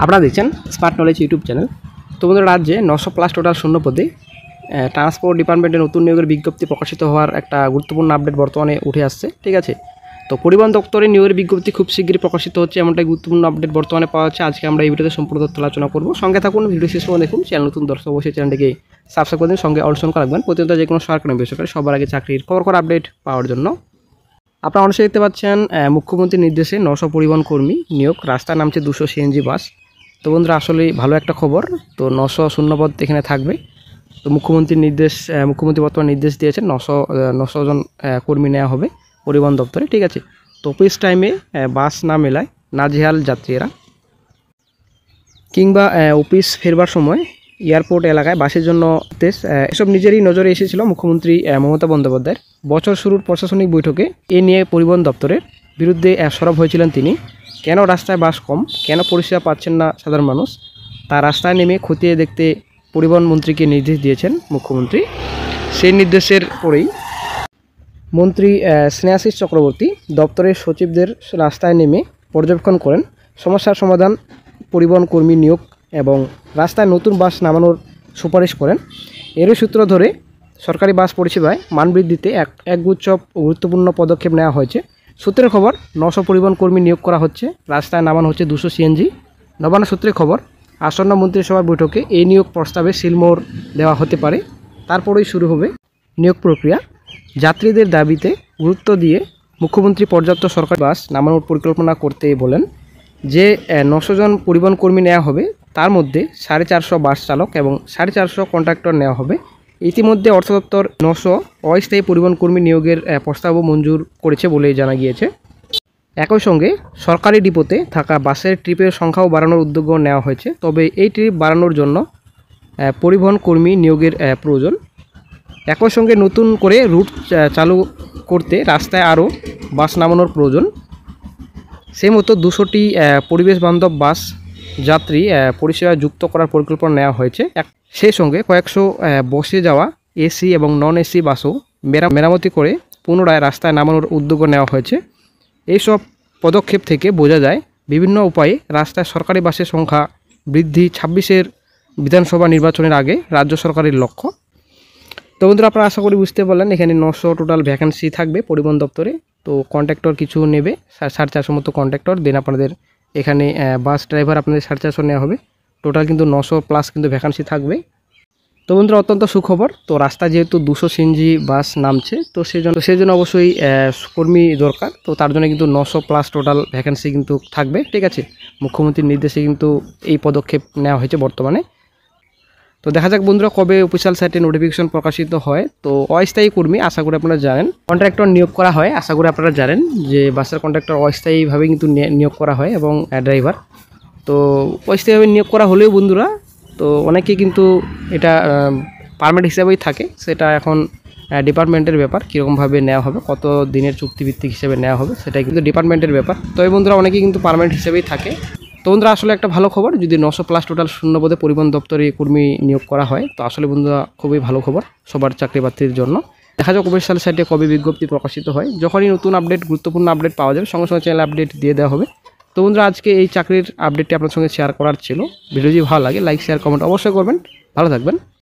আপনারা দেখছেন smart knowledge YouTube channel. তো বন্ধুরা, রাজ্যে 900+ টোটাল শূন্য পদে ট্রান্সপোর্ট ডিপার্টমেন্টের নতুন নিয়োগের বিজ্ঞপ্তি প্রকাশিত হওয়ার একটা গুরুত্বপূর্ণ আপডেট বর্তমানে উঠে আসছে। ঠিক আছে, তো পরিবহন দপ্তরে নিয়োগের বিজ্ঞপ্তি খুব শীঘ্রই প্রকাশিত হচ্ছে, এমনটাই গুরুত্বপূর্ণ আপডেট বর্তমানে পাওয়া যাচ্ছে। আজকে আমরা এই ভিডিওতে সম্পূর্ণ তথ্য আলোচনা করব। সঙ্গে থাকুন, ভিডিও শেষ পর্যন্ত দেখুন। চ্যানেল নতুন দর্শক অবশ্যই চ্যানেলটিকে সাবস্ক্রাইব করে দিন, সঙ্গে অনশন করে রাখবেন প্রতিনিয়ত যে কোনো সরকারি বেসরকারি সবার আগে চাকরির খবর আপডেট পাওয়ার জন্য। আপনারা অবশ্যই দেখতে পাচ্ছেন মুখ্যমন্ত্রীর নির্দেশে 900 পরিবহন কর্মী নিয়োগ, রাস্তায় নামছে 200 সিএনজি বাস। তো বন্ধুরা, আসলে ভালো একটা খবর। তো 900 শূন্যপদ এখানে থাকবে। তো মুখ্যমন্ত্রী বর্তমানে নির্দেশ দিয়েছেন 900 জন কর্মী নেওয়া হবে পরিবহন দপ্তরে। ঠিক আছে, তো অফিস টাইমে বাস না মেলায় নাজেহাল যাত্রীরা, কিংবা অফিস ফেরবার সময় এয়ারপোর্ট এলাকায় বাসের জন্য এসব নিজেরই নজরে এসেছিল মুখ্যমন্ত্রী মমতা বন্দ্যোপাধ্যায়ের বছর শুরুর প্রশাসনিক বৈঠকে। এ নিয়ে পরিবহন দপ্তরের বিরুদ্ধে সরব হয়েছিলেন তিনি। কেন রাস্তায় বাস কম, কেন পরিষেবা পাচ্ছেন না সাধারণ মানুষ, তা রাস্তায় নেমে খতিয়ে দেখতে পরিবহন মন্ত্রীকে নির্দেশ দিয়েছেন মুখ্যমন্ত্রী। সেই নির্দেশের পরেই মন্ত্রী স্নেহাশিস চক্রবর্তী দপ্তরের সচিবদের রাস্তায় নেমে পর্যবেক্ষণ করেন সমস্যার সমাধান, পরিবহন কর্মী নিয়োগ এবং রাস্তায় নতুন বাস নামানোর সুপারিশ করেন। এরই সূত্র ধরে সরকারি বাস পরিষেবায় মান বৃদ্ধিতে একগুচ্ছ গুরুত্বপূর্ণ পদক্ষেপ নেওয়া হয়েছে। সূত্রের খবর, 900 পরিবহন কর্মী নিয়োগ করা হচ্ছে, রাস্তায় নামানো হচ্ছে 200 সিএনজি। নবান্ন সূত্রে খবর, আসন্ন মন্ত্রিসভার বৈঠকে এই নিয়োগ প্রস্তাবে সিলমোহর দেওয়া হতে পারে, তারপরেই শুরু হবে নিয়োগ প্রক্রিয়া। যাত্রীদের দাবিতে গুরুত্ব দিয়ে মুখ্যমন্ত্রী পর্যাপ্ত সরকারি বাস নামানোর পরিকল্পনা করতে বলেন। যে 900 জন পরিবহন কর্মী নেওয়া হবে, তার মধ্যে 450 বাস চালক এবং 450 কন্ট্রাক্টর নেওয়া হবে। ইতিমধ্যে অর্থ দপ্তর 900 অস্থায়ী পরিবহন কর্মী নিয়োগের প্রস্তাবও মঞ্জুর করেছে বলে জানা গিয়েছে। একই সঙ্গে সরকারি ডিপোতে থাকা বাসের ট্রিপের সংখ্যাও বাড়ানোর উদ্যোগও নেওয়া হয়েছে। তবে এই ট্রিপ বাড়ানোর জন্য পরিবহন কর্মী নিয়োগের প্রয়োজন। একই সঙ্গে নতুন করে রুট চালু করতে রাস্তায় আরও বাস নামানোর প্রয়োজন। সেই মতো 200টি পরিবেশ বান্ধব বাস যাত্রী পরিষেবা যুক্ত করার পরিকল্পনা নেওয়া হয়েছে। সেই সঙ্গে কয়েকশো বসে যাওয়া এসি এবং নন এসি বাসও মেরামতি করে পুনরায় রাস্তায় নামানোর উদ্যোগও নেওয়া হয়েছে। এইসব পদক্ষেপ থেকে বোঝা যায় বিভিন্ন উপায়ে রাস্তায় সরকারি বাসের সংখ্যা বৃদ্ধি 26-এর বিধানসভা নির্বাচনের আগে রাজ্য সরকারের লক্ষ্য। তো বন্ধুরা, আপনারা আশা করি বুঝতে পারলেন, এখানে 900 টোটাল ভ্যাকেন্সি থাকবে পরিবহন দপ্তরে। তো কন্ট্রাক্টর কিছু নেবে 450 মতো কন্ট্রাক্টর, দেন আপনাদের এখানে বাস ড্রাইভার আপনাদের 450 নেওয়া হবে। টোটাল কিন্তু 900+ কিন্তু ভ্যাকেন্সি থাকবে। তো বন্ধুরা, অত্যন্ত সুখবর। তো রাস্তায় যেহেতু 200 সিএনজি বাস নামছে, তো সেই জন্য অবশ্যই কর্মী দরকার। তো তার জন্য কিন্তু 900+ টোটাল ভ্যাকেন্সি কিন্তু থাকবে। ঠিক আছে, মুখ্যমন্ত্রীর নির্দেশে কিন্তু এই পদক্ষেপ নেওয়া হয়েছে বর্তমানে। তো দেখা যাক বন্ধুরা, কবে অফিসিয়াল সাইটে নোটিফিকেশন প্রকাশিত হয়। তো অস্থায়ী কর্মী আশা করি আপনারা জানেন, কন্ট্রাক্টর নিয়োগ করা হয়। আশা করি আপনারা জানেন যে বাসের কন্ট্রাক্টর অস্থায়ীভাবে কিন্তু নিয়োগ করা হয় এবং ড্রাইভার তো অস্থায়ীভাবে নিয়োগ করা হলেও বন্ধুরা, তো অনেকে কিন্তু এটা পারমিট হিসাবেই থাকে। সেটা এখন ডিপার্টমেন্টের ব্যাপার, কীরকমভাবে নেওয়া হবে, কত দিনের চুক্তিভিত্তিক হিসেবে নেওয়া হবে, সেটাই কিন্তু ডিপার্টমেন্টের ব্যাপার। তো এই বন্ধুরা, অনেকেই কিন্তু পারমিট হিসেবেই থাকে। তো বন্ধুরা, আসলে একটা ভালো খবর, যদি 900+ টোটাল শূন্যপদে পরিবহন দপ্তরে কর্মী নিয়োগ করা হয়, তো আসলে বন্ধুরা খুবই ভালো খবর সবার চাকরি প্রার্থীর জন্য। দেখা যাক অফিসিয়াল সাইটে কবে বিজ্ঞপ্তি প্রকাশিত হয়। যখনই নতুন আপডেট, গুরুত্বপূর্ণ আপডেট পাওয়া যাবে, সঙ্গে সঙ্গে চ্যানেল আপডেট দিয়ে দেওয়া হবে। তো বন্ধুরা, আজকে এই চাকরির আপডেটটি আপনার সঙ্গে শেয়ার করার ছিল। ভিডিও যদি ভালো লাগে, লাইক শেয়ার কমেন্ট অবশ্যই করবেন। ভালো থাকবেন।